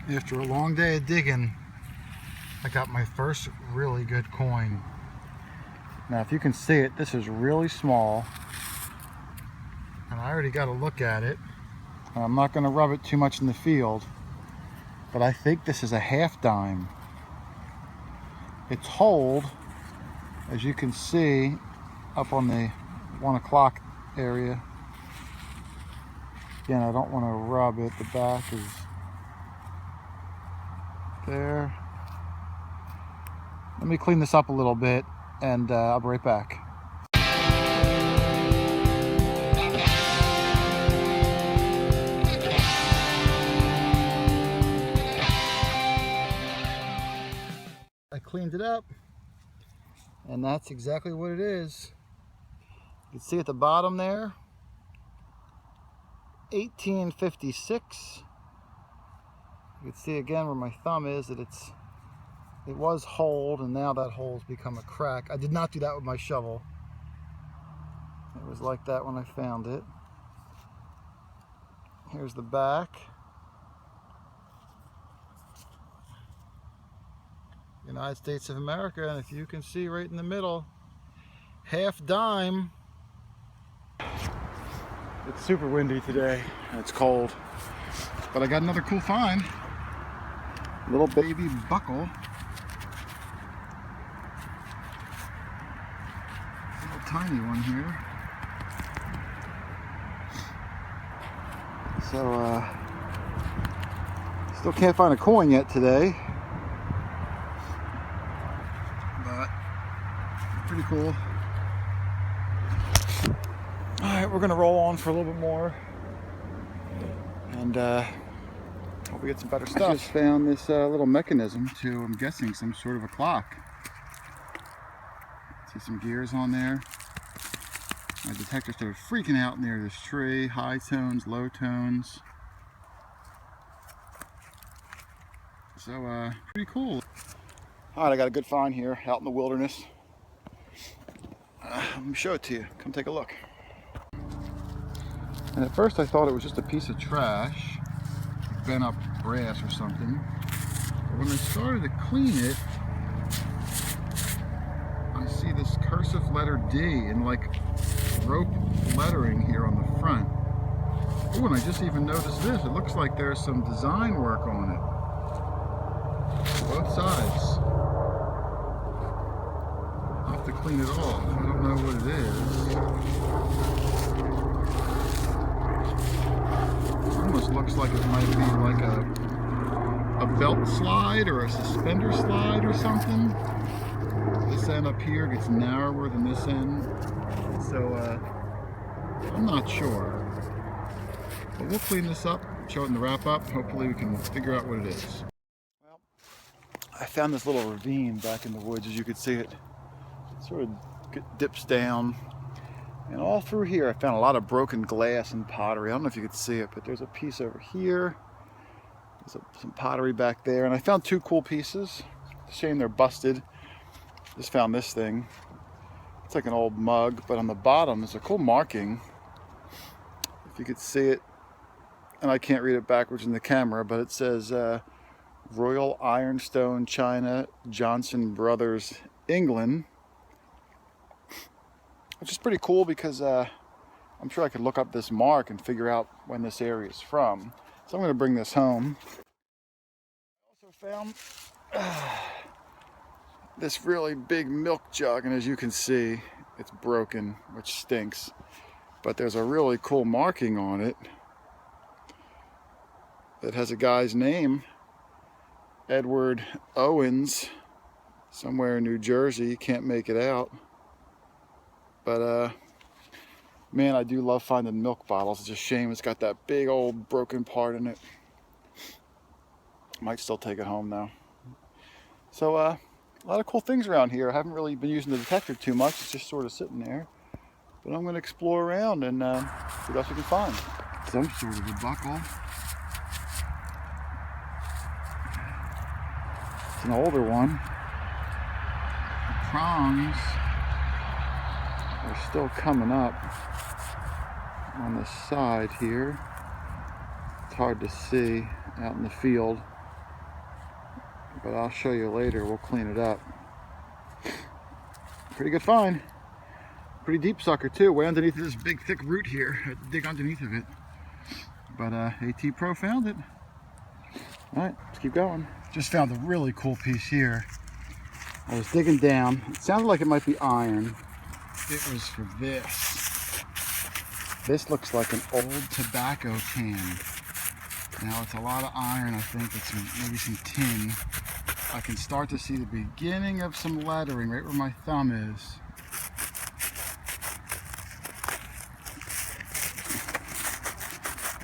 After a long day of digging, I got my first really good coin. Now if you can see it, this is really small. And I already got a look at it. And I'm not going to rub it too much in the field. But I think this is a half dime. It's holed, as you can see, up on the 1 o'clock area. Again, I don't want to rub it. The back is there. Let me clean this up a little bit and I'll be right back. I cleaned it up and that's exactly what it is. You can see at the bottom there, 1856. You can see again where my thumb is that it was holed, and now that hole's become a crack. I did not do that with my shovel. It was like that when I found it. Here's the back. United States of America, and if you can see right in the middle, half dime. It's super windy today and it's cold, but I got another cool find. Little baby buckle. Little tiny one here. So still can't find a coin yet today, but pretty cool. Alright, we're gonna roll on for a little bit more and hope we get some better stuff. I just found this little mechanism to, I'm guessing, some sort of a clock. See some gears on there. My detector started freaking out near this tree. High tones, low tones. So pretty cool. Alright, I got a good find here out in the wilderness. Let me show it to you. Come take a look. And at first I thought it was just a piece of trash, bent up brass or something. But when I started to clean it, I see this cursive letter D in like rope lettering here on the front. Oh, and I just even noticed this. It looks like there's some design work on it. Both sides. I'll have to clean it off. I don't know what it is. Almost looks like it might be like a belt slide or a suspender slide or something. This end up here gets narrower than this end, so I'm not sure. But we'll clean this up, show it in the wrap up. Hopefully we can figure out what it is. Well, I found this little ravine back in the woods. As you can see, it sort of dips down. And all through here I found a lot of broken glass and pottery. I don't know if you could see it, but there's a piece over here. There's some pottery back there. And I found two cool pieces. It's a shame they're busted. Just found this thing. It's like an old mug, but on the bottom is a cool marking. If you could see it, and I can't read it backwards in the camera, but it says Royal Ironstone China, Johnson Brothers, England. Which is pretty cool because I'm sure I could look up this mark and figure out when this area is from. So I'm going to bring this home. I also found this really big milk jug, and as you can see, it's broken, which stinks. But there's a really cool marking on it that has a guy's name, Edward Owens, somewhere in New Jersey. You can't make it out. But man, I do love finding milk bottles. It's a shame it's got that big old broken part in it. Might still take it home though. So a lot of cool things around here. I haven't really been using the detector too much. It's just sort of sitting there. But I'm going to explore around and see what else we can find. Some sort of a buckle. It's an older one. The prongs are still coming up on the side here. It's hard to see out in the field. but I'll show you later. We'll clean it up. Pretty good find. Pretty deep sucker too, way underneath this big thick root here. I had to dig underneath of it. But AT Pro found it. All right, let's keep going. Just found a really cool piece here. I was digging down. It sounded like it might be iron. It was for this. This looks like an old tobacco can. Now it's a lot of iron, I think. It's maybe some tin. I can start to see the beginning of some lettering right where my thumb is.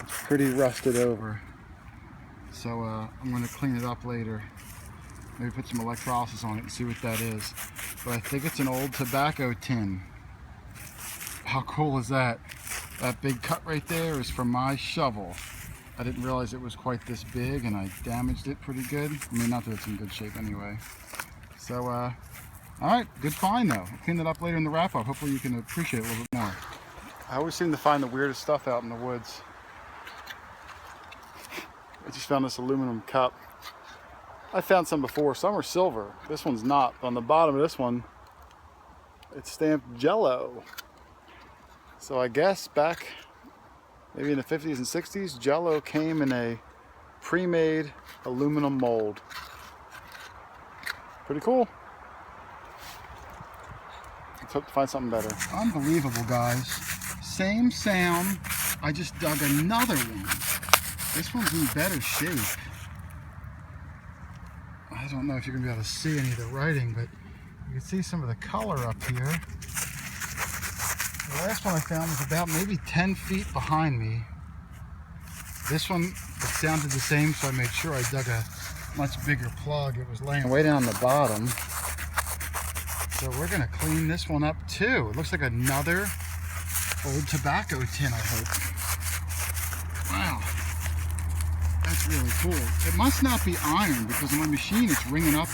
It's pretty rusted over. So I'm going to clean it up later. Maybe put some electrolysis on it and see what that is. But I think it's an old tobacco tin. How cool is that? That big cut right there is from my shovel. I didn't realize it was quite this big, and I damaged it pretty good. I mean, not that it's in good shape anyway. So, all right, good find though. I'll clean it up later in the wrap up. Hopefully you can appreciate it a little bit more. I always seem to find the weirdest stuff out in the woods. I just found this aluminum cup. I found some before. Some are silver. This one's not. On the bottom of this one, it's stamped Jello. So I guess back maybe in the 50s and 60s, Jello came in a pre-made aluminum mold. Pretty cool. Let's hope to find something better. Unbelievable, guys. Same sound. I just dug another one. This one's in better shape. I don't know if you're going to be able to see any of the writing, but you can see some of the color up here. The last one I found was about maybe 10 feet behind me. This one, it sounded the same, so I made sure I dug a much bigger plug. It was laying way down the bottom. So we're going to clean this one up too. It looks like another old tobacco tin, I hope. Wow. That's really cool. It must not be iron because on my machine it's ringing up.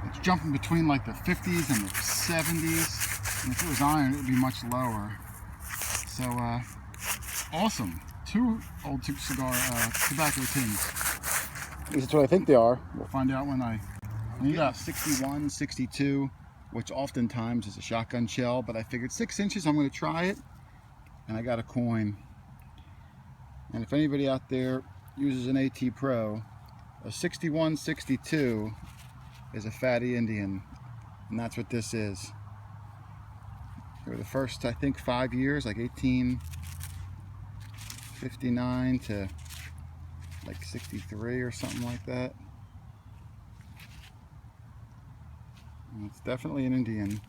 It's jumping between like the 50s and the 70s. And if it was iron, it would be much lower. So, awesome. Two old tobacco tins. At least that's what I think they are. We'll find out when I got 61, 62, which oftentimes is a shotgun shell, but I figured 6 inches, I'm going to try it. And I got a coin. And if anybody out there uses an AT Pro, a 61, 62 is a fatty Indian. And that's what this is. For the first, I think, 5 years, like 1859 to like 63 or something like that. And it's definitely an Indian.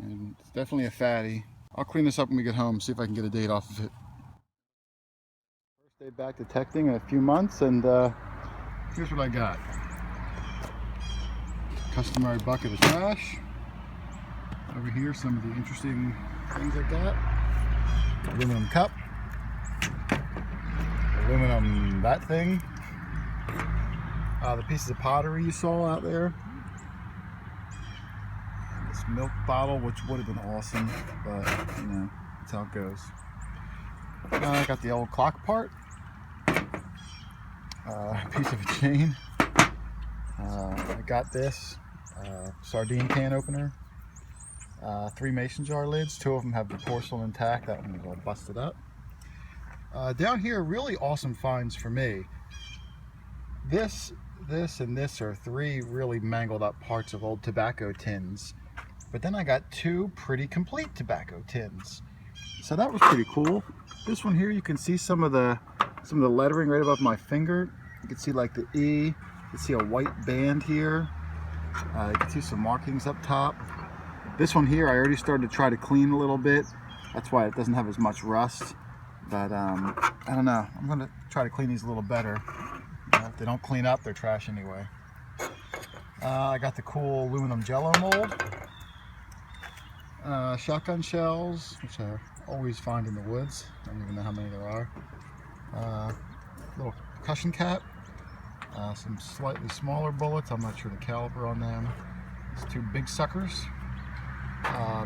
And it's definitely a fatty. I'll clean this up when we get home, see if I can get a date off of it. First day back detecting in a few months, and here's what I got. Customary bucket of trash. Over here, some of the interesting things I got. Aluminum cup. Aluminum that thing. The pieces of pottery you saw out there. This milk bottle, which would have been awesome, but you know, that's how it goes. I got the old clock part. Piece of a chain. I got this. Sardine can opener, 3 mason jar lids. 2 of them have the porcelain intact. That one was all busted up. Down here, really awesome finds for me. This, and this are 3 really mangled up parts of old tobacco tins. But then I got 2 pretty complete tobacco tins. So that was pretty cool. This one here, you can see some of the lettering right above my finger. You can see like the E. You can see a white band here. You can see some markings up top. This one here I already started to try to clean a little bit. That's why it doesn't have as much rust. But I don't know. I'm going to try to clean these a little better. If they don't clean up, they're trash anyway. I got the cool aluminum Jello mold. Shotgun shells, which I always find in the woods. I don't even know how many there are. Little percussion cap. Some slightly smaller bullets. I'm not sure the caliber on them. These 2 big suckers.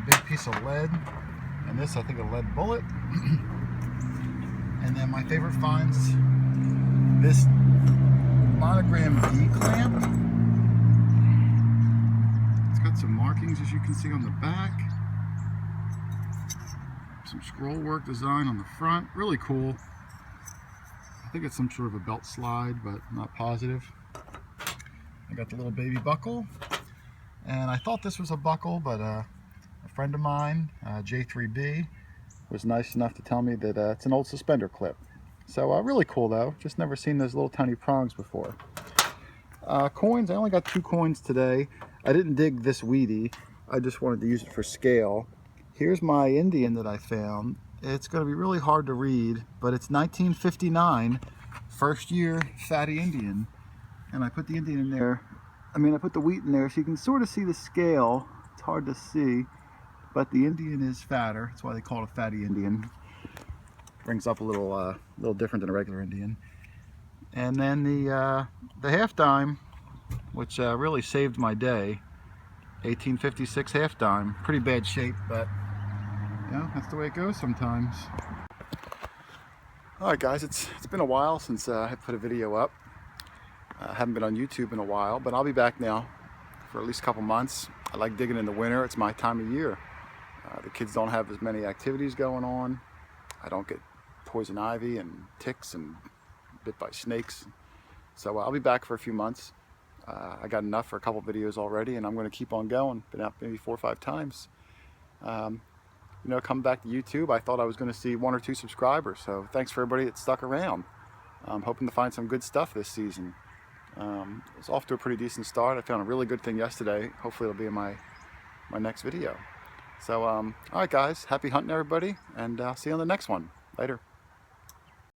Big piece of lead. And this, I think, a lead bullet. And then my favorite finds This monogram V clamp. It's got some markings, as you can see, on the back. Some scroll work design on the front. Really cool. I think it's some sort of a belt slide, but I'm not positive. I got the little baby buckle. And I thought this was a buckle, but a friend of mine, J3B, was nice enough to tell me that it's an old suspender clip. So really cool though. Just never seen those little tiny prongs before. Coins, I only got 2 coins today. I didn't dig this weedy. I just wanted to use it for scale. Here's my Indian that I found. It's going to be really hard to read, but it's 1959, first year fatty Indian. And I put the Indian in there. I mean, I put the wheat in there so you can sort of see the scale. It's hard to see, but the Indian is fatter. That's why they call it a fatty Indian. Brings up a little different than a regular Indian. And then the half dime, which really saved my day. 1856 half dime. Pretty bad shape, but you know, that's the way it goes sometimes. All right, guys, it's been a while since I put a video up. I haven't been on YouTube in a while, but I'll be back now for at least a couple months. I like digging in the winter. It's my time of year. The kids don't have as many activities going on. I don't get poison ivy and ticks and bit by snakes. So I'll be back for a few months. I got enough for a couple videos already, and I'm going to keep on going. Been out maybe 4 or 5 times. You know, coming back to YouTube, I thought I was going to see 1 or 2 subscribers. So thanks for everybody that stuck around. I'm hoping to find some good stuff this season. It's off to a pretty decent start. I found a really good thing yesterday. Hopefully it'll be in my next video. So, all right, guys, happy hunting, everybody, and I'll see you on the next one. Later.